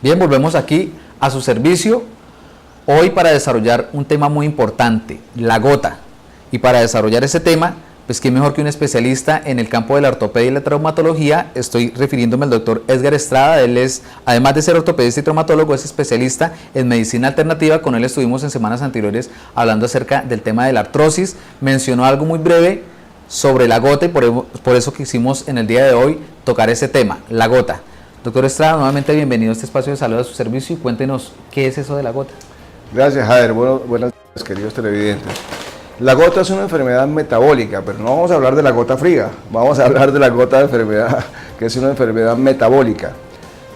Bien, volvemos aquí a su servicio, hoy para desarrollar un tema muy importante, la gota. Y para desarrollar ese tema, pues qué mejor que un especialista en el campo de la ortopedia y la traumatología. Estoy refiriéndome al doctor Edgar Estrada. Él es, además de ser ortopedista y traumatólogo, es especialista en medicina alternativa. Con él estuvimos en semanas anteriores hablando acerca del tema de la artrosis. Mencionó algo muy breve sobre la gota y por eso quisimos en el día de hoy tocar ese tema, la gota. Doctor Estrada, nuevamente bienvenido a este espacio de salud a su servicio y cuéntenos qué es eso de la gota. Gracias, Jader. Buenas tardes, queridos televidentes. La gota es una enfermedad metabólica, pero no vamos a hablar de la gota fría, vamos a hablar de la gota de enfermedad, que es una enfermedad metabólica.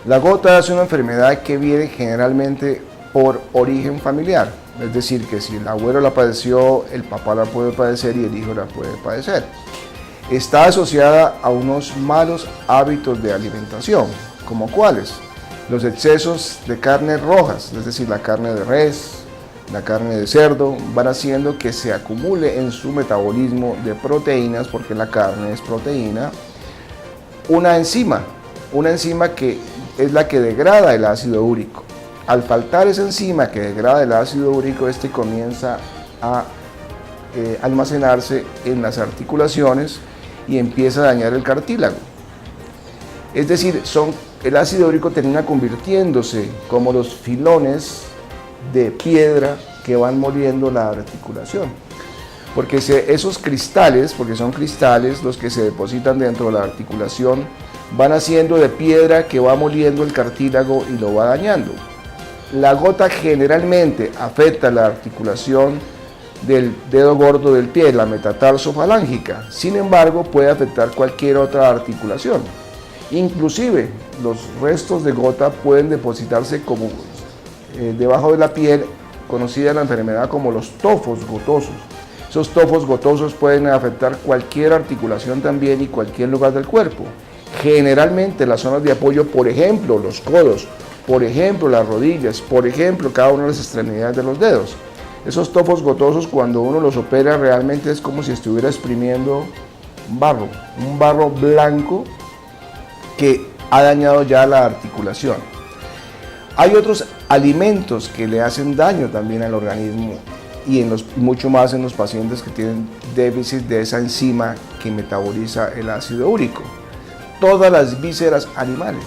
La gota es una enfermedad que viene generalmente por origen familiar, es decir, que si el abuelo la padeció, el papá la puede padecer y el hijo la puede padecer. Está asociada a unos malos hábitos de alimentación, como cuáles: los excesos de carnes rojas, es decir, la carne de res, la carne de cerdo, van haciendo que se acumule en su metabolismo de proteínas, porque la carne es proteína, una enzima que es la que degrada el ácido úrico. Al faltar esa enzima que degrada el ácido úrico, este comienza a almacenarse en las articulaciones y empieza a dañar el cartílago. Es decir, el ácido úrico termina convirtiéndose como los filones de piedra que van moliendo la articulación, porque esos cristales, porque son cristales los que se depositan dentro de la articulación, van haciendo de piedra que va moliendo el cartílago y lo va dañando. La gota generalmente afecta la articulación del dedo gordo del pie, la metatarso-falángica. Sin embargo, puede afectar cualquier otra articulación. Inclusive los restos de gota pueden depositarse como debajo de la piel, conocida en la enfermedad como los tofos gotosos. Esos tofos gotosos pueden afectar cualquier articulación también y cualquier lugar del cuerpo. Generalmente las zonas de apoyo, por ejemplo los codos, por ejemplo las rodillas, por ejemplo cada una de las extremidades de los dedos. Esos tofos gotosos, cuando uno los opera, realmente es como si estuviera exprimiendo barro, un barro blanco que ha dañado ya la articulación. Hay otros alimentos que le hacen daño también al organismo y mucho más en los pacientes que tienen déficit de esa enzima que metaboliza el ácido úrico. Todas las vísceras animales,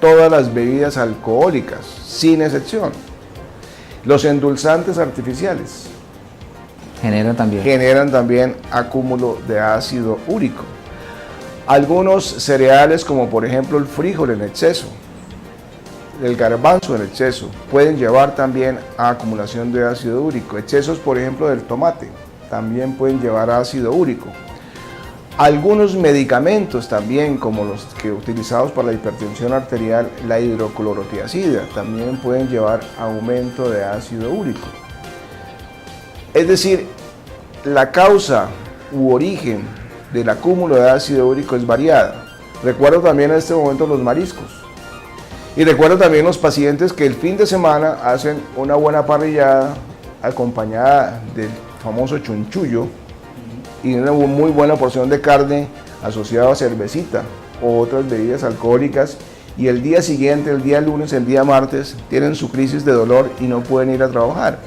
todas las bebidas alcohólicas, sin excepción. Los endulzantes artificiales generan también acúmulo de ácido úrico. Algunos cereales, como por ejemplo el frijol en exceso, el garbanzo en exceso, pueden llevar también a acumulación de ácido úrico. Excesos, por ejemplo, del tomate también pueden llevar a ácido úrico. Algunos medicamentos también, como los que utilizados para la hipertensión arterial, la hidroclorotiazida, también pueden llevar a aumento de ácido úrico. Es decir, la causa u origen del acúmulo de ácido úrico es variada. Recuerdo también en este momento los mariscos. Y recuerdo también los pacientes que el fin de semana hacen una buena parrillada acompañada del famoso chunchullo y una muy buena porción de carne asociada a cervecita o otras bebidas alcohólicas, y el día siguiente, el día lunes, el día martes, tienen su crisis de dolor y no pueden ir a trabajar,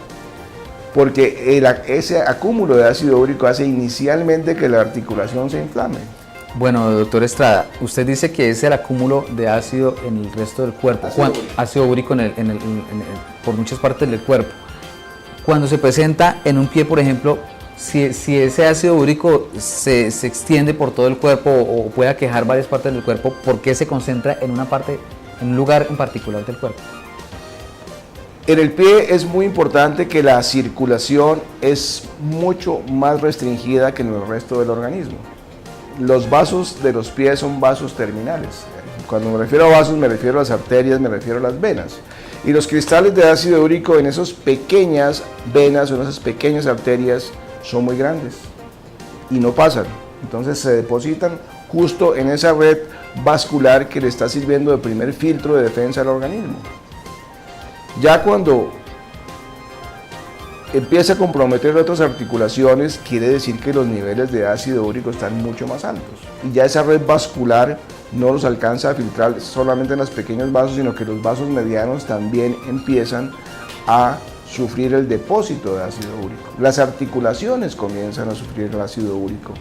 porque ese acúmulo de ácido úrico hace inicialmente que la articulación se inflame. Bueno, doctor Estrada, usted dice que es el acúmulo de ácido en el resto del cuerpo, ácido úrico por muchas partes del cuerpo. Cuando se presenta en un pie, por ejemplo, si ese ácido úrico se extiende por todo el cuerpo o puede aquejar varias partes del cuerpo, ¿por qué se concentra en un lugar en particular del cuerpo? En el pie es muy importante que la circulación es mucho más restringida que en el resto del organismo. Los vasos de los pies son vasos terminales. Cuando me refiero a vasos, me refiero a las arterias, me refiero a las venas. Y los cristales de ácido úrico en esas pequeñas venas o en esas pequeñas arterias son muy grandes y no pasan. Entonces se depositan justo en esa red vascular que le está sirviendo de primer filtro de defensa al organismo. Ya cuando empieza a comprometer otras articulaciones, quiere decir que los niveles de ácido úrico están mucho más altos. Y ya esa red vascular no los alcanza a filtrar solamente en los pequeños vasos, sino que los vasos medianos también empiezan a sufrir el depósito de ácido úrico. Las articulaciones comienzan a sufrir el ácido úrico.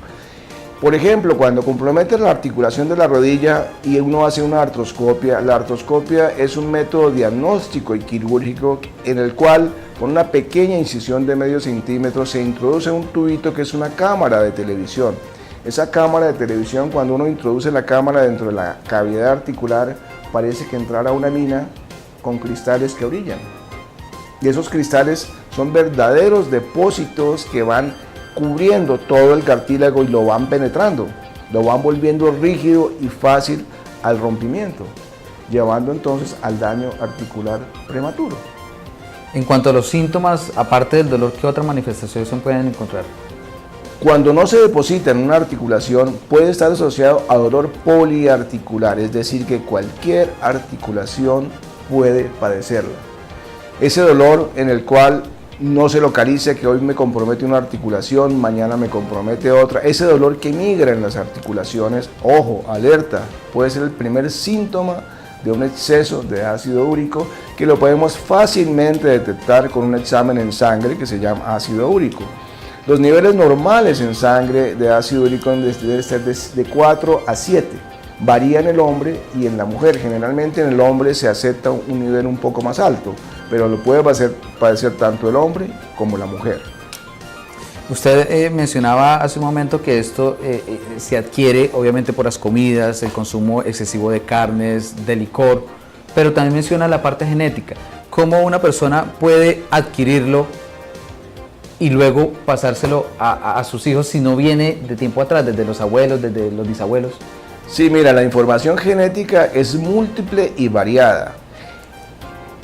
Por ejemplo, cuando compromete la articulación de la rodilla y uno hace una artroscopia, la artroscopia es un método diagnóstico y quirúrgico en el cual con una pequeña incisión de medio centímetro se introduce un tubito que es una cámara de televisión. Esa cámara de televisión, cuando uno introduce la cámara dentro de la cavidad articular, parece que entrara una mina con cristales que brillan. Y esos cristales son verdaderos depósitos que van cubriendo todo el cartílago y lo van penetrando, lo van volviendo rígido y fácil al rompimiento, llevando entonces al daño articular prematuro. En cuanto a los síntomas, aparte del dolor, ¿qué otras manifestaciones se pueden encontrar? Cuando no se deposita en una articulación, puede estar asociado a dolor poliarticular, es decir, que cualquier articulación puede padecerla. Ese dolor en el cual no se localiza, que hoy me compromete una articulación, mañana me compromete otra, ese dolor que migra en las articulaciones, ojo, alerta, puede ser el primer síntoma de un exceso de ácido úrico, que lo podemos fácilmente detectar con un examen en sangre que se llama ácido úrico. Los niveles normales en sangre de ácido úrico deben ser de 4 a 7. Varía en el hombre y en la mujer. Generalmente en el hombre se acepta un nivel un poco más alto, pero lo puede padecer tanto el hombre como la mujer. Usted mencionaba hace un momento que esto se adquiere obviamente por las comidas, el consumo excesivo de carnes, de licor, pero también menciona la parte genética. ¿Cómo una persona puede adquirirlo y luego pasárselo a sus hijos si no viene de tiempo atrás, desde los abuelos, desde los bisabuelos? Sí, mira, la información genética es múltiple y variada.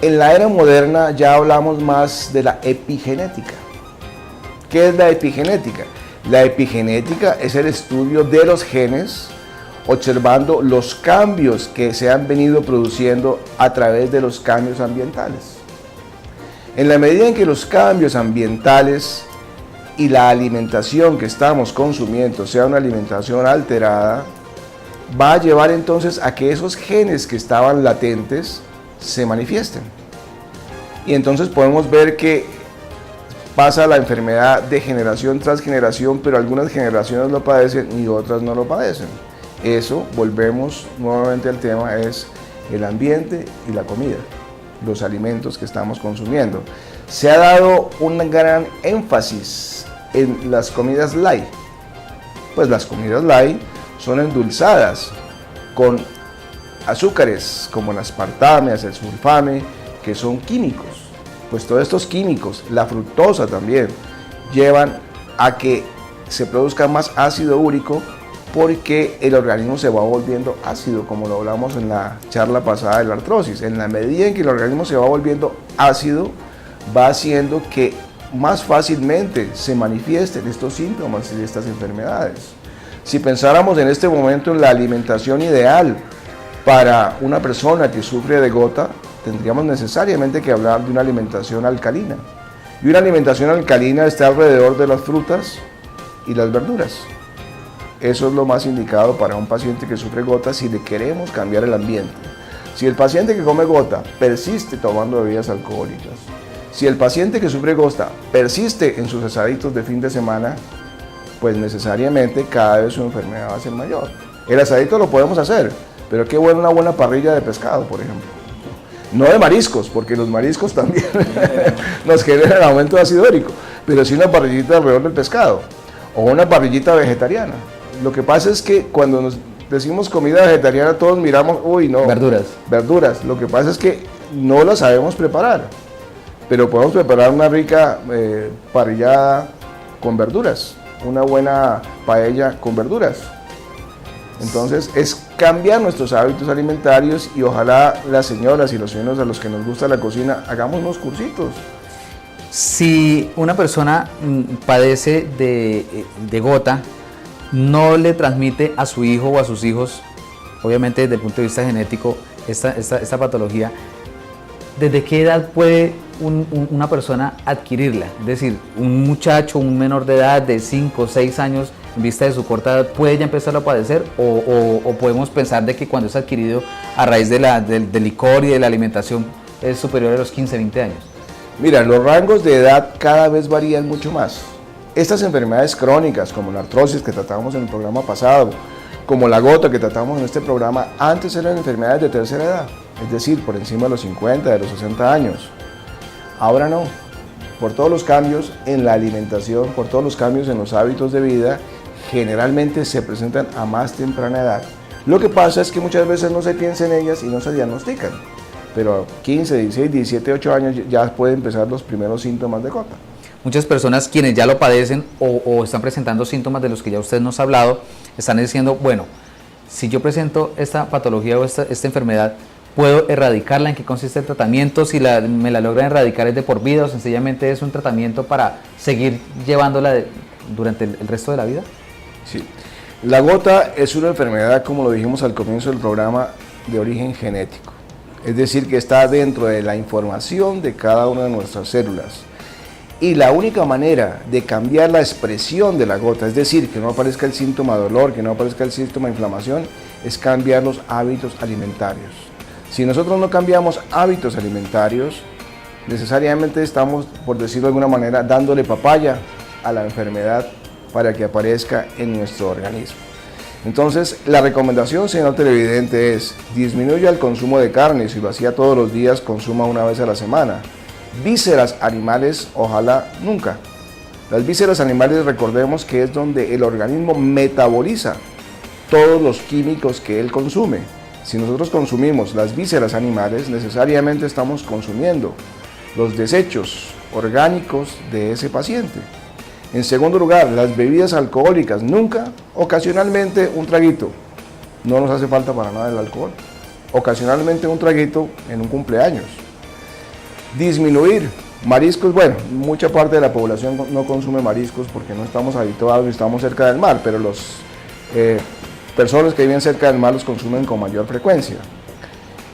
En la era moderna ya hablamos más de la epigenética. ¿Qué es la epigenética? La epigenética es el estudio de los genes, observando los cambios que se han venido produciendo a través de los cambios ambientales. En la medida en que los cambios ambientales y la alimentación que estamos consumiendo sea una alimentación alterada, va a llevar entonces a que esos genes que estaban latentes se manifiesten. Y entonces podemos ver que pasa la enfermedad de generación tras generación, pero algunas generaciones lo padecen y otras no lo padecen. Eso, volvemos nuevamente al tema, es el ambiente y la comida, los alimentos que estamos consumiendo. Se ha dado un gran énfasis en las comidas light. Pues las comidas light son endulzadas con azúcares como el aspartame, el sulfame, que son químicos. Pues todos estos químicos, la fructosa también, llevan a que se produzca más ácido úrico porque el organismo se va volviendo ácido, como lo hablamos en la charla pasada de la artrosis. En la medida en que el organismo se va volviendo ácido, va haciendo que más fácilmente se manifiesten estos síntomas y estas enfermedades. Si pensáramos en este momento en la alimentación ideal para una persona que sufre de gota, tendríamos necesariamente que hablar de una alimentación alcalina. Y una alimentación alcalina está alrededor de las frutas y las verduras. Eso es lo más indicado para un paciente que sufre gota si le queremos cambiar el ambiente. Si el paciente que come gota persiste tomando bebidas alcohólicas, si el paciente que sufre gota persiste en sus asaditos de fin de semana, pues necesariamente cada vez su enfermedad va a ser mayor. El asadito lo podemos hacer, pero qué bueno una buena parrilla de pescado, por ejemplo. No de mariscos, porque los mariscos también nos generan aumento de ácido úrico, pero sí una parrillita alrededor del pescado, o una parrillita vegetariana. Lo que pasa es que cuando nos decimos comida vegetariana, todos miramos, uy, no. Verduras. Verduras. Lo que pasa es que no las sabemos preparar, pero podemos preparar una rica parrillada con verduras, una buena paella con verduras. Entonces es cambiar nuestros hábitos alimentarios y ojalá las señoras y los señores a los que nos gusta la cocina hagamos unos cursitos. Si una persona padece de gota, no le transmite a su hijo o a sus hijos, obviamente desde el punto de vista genético, esta patología, ¿desde qué edad puede una persona adquirirla? Es decir, un muchacho, un menor de edad de 5 o 6 años, en vista de su corta edad, ¿puede ya empezarlo a padecer? ¿O podemos pensar de que cuando es adquirido a raíz del licor y de la alimentación es superior a los 15, 20 años? Mira, los rangos de edad cada vez varían mucho más. Estas enfermedades crónicas, como la artrosis que tratamos en el programa pasado, como la gota que tratamos en este programa, antes eran enfermedades de tercera edad, es decir, por encima de los 50, de los 60 años. Ahora no, por todos los cambios en la alimentación, por todos los cambios en los hábitos de vida, generalmente se presentan a más temprana edad. Lo que pasa es que muchas veces no se piensa en ellas y no se diagnostican, pero a 15, 16, 17, 8 años ya pueden empezar los primeros síntomas de gota. Muchas personas quienes ya lo padecen o están presentando síntomas de los que ya usted nos ha hablado, están diciendo, bueno, si yo presento esta patología o esta enfermedad, ¿puedo erradicarla? ¿En qué consiste el tratamiento? Si me la logran erradicar, ¿es de por vida o sencillamente es un tratamiento para seguir llevándola durante el resto de la vida? Sí, la gota es una enfermedad, como lo dijimos al comienzo del programa, de origen genético. Es decir, que está dentro de la información de cada una de nuestras células. Y la única manera de cambiar la expresión de la gota, es decir, que no aparezca el síntoma de dolor, que no aparezca el síntoma de inflamación, es cambiar los hábitos alimentarios. Si nosotros no cambiamos hábitos alimentarios, necesariamente estamos, por decirlo de alguna manera, dándole papaya a la enfermedad para que aparezca en nuestro organismo. Entonces, la recomendación, señor televidente, es disminuya el consumo de carne. Si lo hacía todos los días, consuma una vez a la semana. Vísceras animales, ojalá nunca. Las vísceras animales, recordemos que es donde el organismo metaboliza todos los químicos que él consume. Si nosotros consumimos las vísceras animales, necesariamente estamos consumiendo los desechos orgánicos de ese paciente. En segundo lugar, las bebidas alcohólicas, nunca, ocasionalmente un traguito. No nos hace falta para nada el alcohol. Ocasionalmente un traguito en un cumpleaños. Disminuir mariscos, bueno, mucha parte de la población no consume mariscos porque no estamos habituados y estamos cerca del mar, pero las personas que viven cerca del mar los consumen con mayor frecuencia.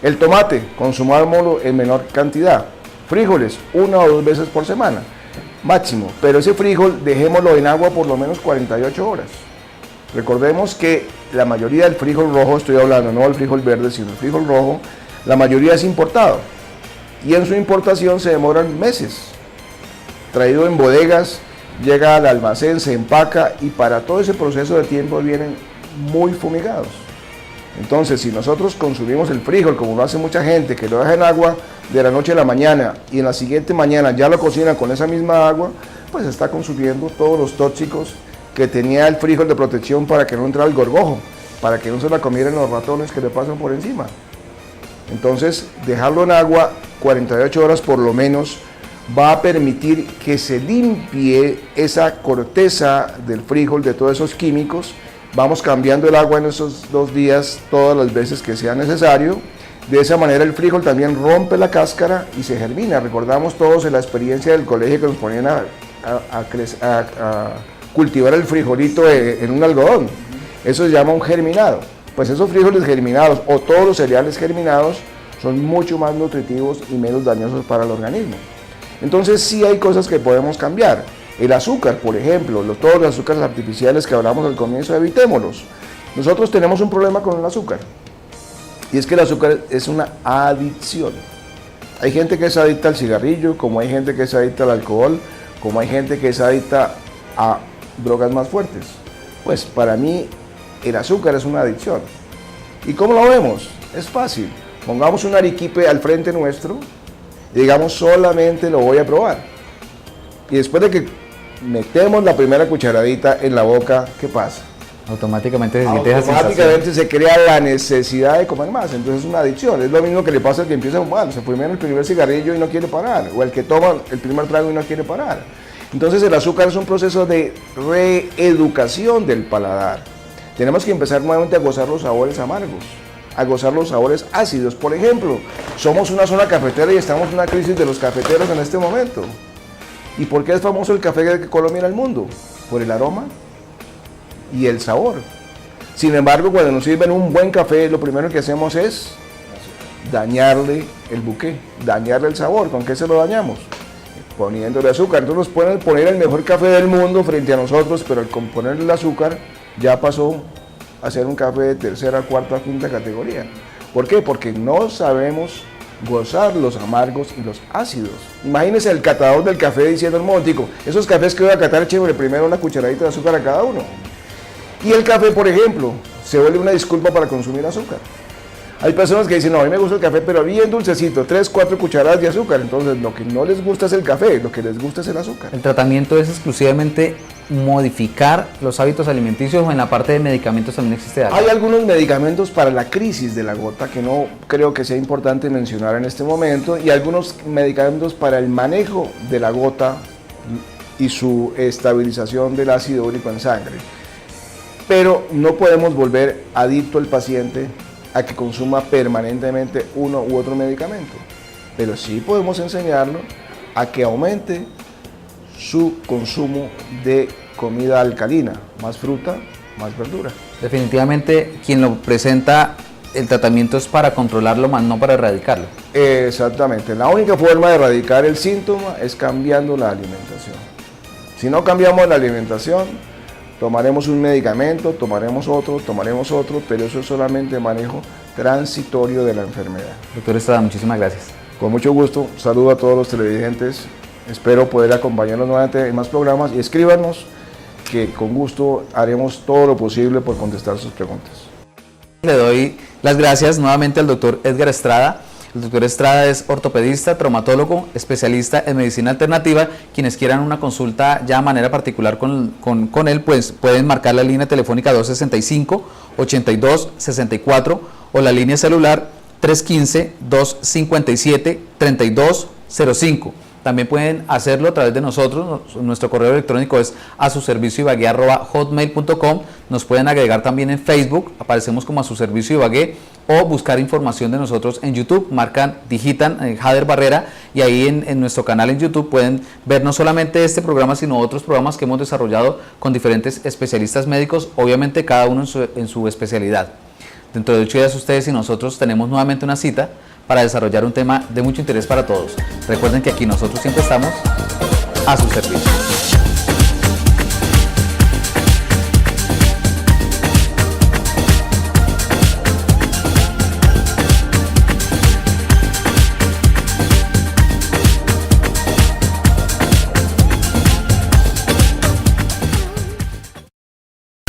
El tomate, consumámoslo en menor cantidad. Frijoles, 1 o 2 veces por semana, máximo, pero ese frijol dejémoslo en agua por lo menos 48 horas. Recordemos que la mayoría del frijol rojo, estoy hablando, no del frijol verde, sino el frijol rojo, la mayoría es importado. Y en su importación se demoran meses. Traído en bodegas, llega al almacén, se empaca y para todo ese proceso de tiempo vienen muy fumigados. Entonces, si nosotros consumimos el frijol, como lo hace mucha gente, que lo deja en agua de la noche a la mañana y en la siguiente mañana ya lo cocina con esa misma agua, pues está consumiendo todos los tóxicos que tenía el frijol de protección para que no entrara el gorgojo, para que no se la comieran los ratones que le pasan por encima. Entonces, dejarlo en agua 48 horas por lo menos va a permitir que se limpie esa corteza del frijol de todos esos químicos. Vamos cambiando el agua en esos 2 días todas las veces que sea necesario. De esa manera el frijol también rompe la cáscara y se germina. Recordamos todos en la experiencia del colegio que nos ponían a cultivar el frijolito en un algodón. Eso se llama un germinado. Pues esos frijoles germinados o todos los cereales germinados son mucho más nutritivos y menos dañosos para el organismo. Entonces sí hay cosas que podemos cambiar. El azúcar, por ejemplo, todos los azúcares artificiales que hablamos al comienzo, evitémoslos. Nosotros tenemos un problema con el azúcar y es que el azúcar es una adicción. Hay gente que es adicta al cigarrillo, como hay gente que es adicta al alcohol, como hay gente que es adicta a drogas más fuertes. Pues para mí el azúcar es una adicción. ¿Y cómo lo vemos? Es fácil. Pongamos un arequipe al frente nuestro y digamos solamente lo voy a probar. Y después de que metemos la primera cucharadita en la boca, ¿qué pasa? Automáticamente se siente esa sensación. Automáticamente se crea la necesidad de comer más, entonces es una adicción. Es lo mismo que le pasa al que empieza a fumar, se fuma el primer cigarrillo y no quiere parar, o el que toma el primer trago y no quiere parar. Entonces el azúcar es un proceso de reeducación del paladar. Tenemos que empezar nuevamente a gozar los sabores amargos, a gozar los sabores ácidos. Por ejemplo, somos una zona cafetera y estamos en una crisis de los cafeteros en este momento. ¿Y por qué es famoso el café de Colombia en el mundo? Por el aroma y el sabor. Sin embargo, cuando nos sirven un buen café, lo primero que hacemos es dañarle el buque, dañarle el sabor. ¿Con qué se lo dañamos? Poniéndole azúcar. Entonces nos pueden poner el mejor café del mundo frente a nosotros, pero al ponerle el azúcar ya pasó a ser un café de tercera, cuarta, quinta categoría. ¿Por qué? Porque no sabemos gozar los amargos y los ácidos. Imagínense el catador del café diciendo, un momentico, esos cafés que voy a catar, chévere, primero una cucharadita de azúcar a cada uno. Y el café, por ejemplo, se vuelve una disculpa para consumir azúcar. Hay personas que dicen, no, a mí me gusta el café, pero bien dulcecito, 3, 4 cucharadas de azúcar. Entonces, lo que no les gusta es el café, lo que les gusta es el azúcar. El tratamiento es exclusivamente modificar los hábitos alimenticios, o en la parte de medicamentos también existe algo. Hay algunos medicamentos para la crisis de la gota que no creo que sea importante mencionar en este momento, y algunos medicamentos para el manejo de la gota y su estabilización del ácido úrico en sangre. Pero no podemos volver adicto al paciente a que consuma permanentemente uno u otro medicamento, pero sí podemos enseñarlo a que aumente su consumo de comida alcalina, más fruta, más verdura. Definitivamente quien lo presenta, el tratamiento es para controlarlo, más no para erradicarlo. Exactamente, la única forma de erradicar el síntoma es cambiando la alimentación. Si no cambiamos la alimentación, tomaremos un medicamento, tomaremos otro, pero eso es solamente manejo transitorio de la enfermedad. Doctor Estrada, muchísimas gracias. Con mucho gusto, saludo a todos los televidentes, espero poder acompañarlos nuevamente en más programas y escríbanos que con gusto haremos todo lo posible por contestar sus preguntas. Le doy las gracias nuevamente al doctor Edgar Estrada. El doctor Estrada es ortopedista, traumatólogo, especialista en medicina alternativa. Quienes quieran una consulta ya de manera particular con él, pues pueden marcar la línea telefónica 265-8264 o la línea celular 315-257-3205. También pueden hacerlo a través de nosotros. Nuestro correo electrónico es asuservicioibagué@hotmail.com. Nos pueden agregar también en Facebook, aparecemos como A Su Servicio Ibagué, o buscar información de nosotros en YouTube, digitan Jader Barrera, y ahí en nuestro canal en YouTube pueden ver no solamente este programa, sino otros programas que hemos desarrollado con diferentes especialistas médicos, obviamente cada uno en su especialidad. Dentro de 8 días ustedes y nosotros tenemos nuevamente una cita para desarrollar un tema de mucho interés para todos. Recuerden que aquí nosotros siempre estamos a su servicio.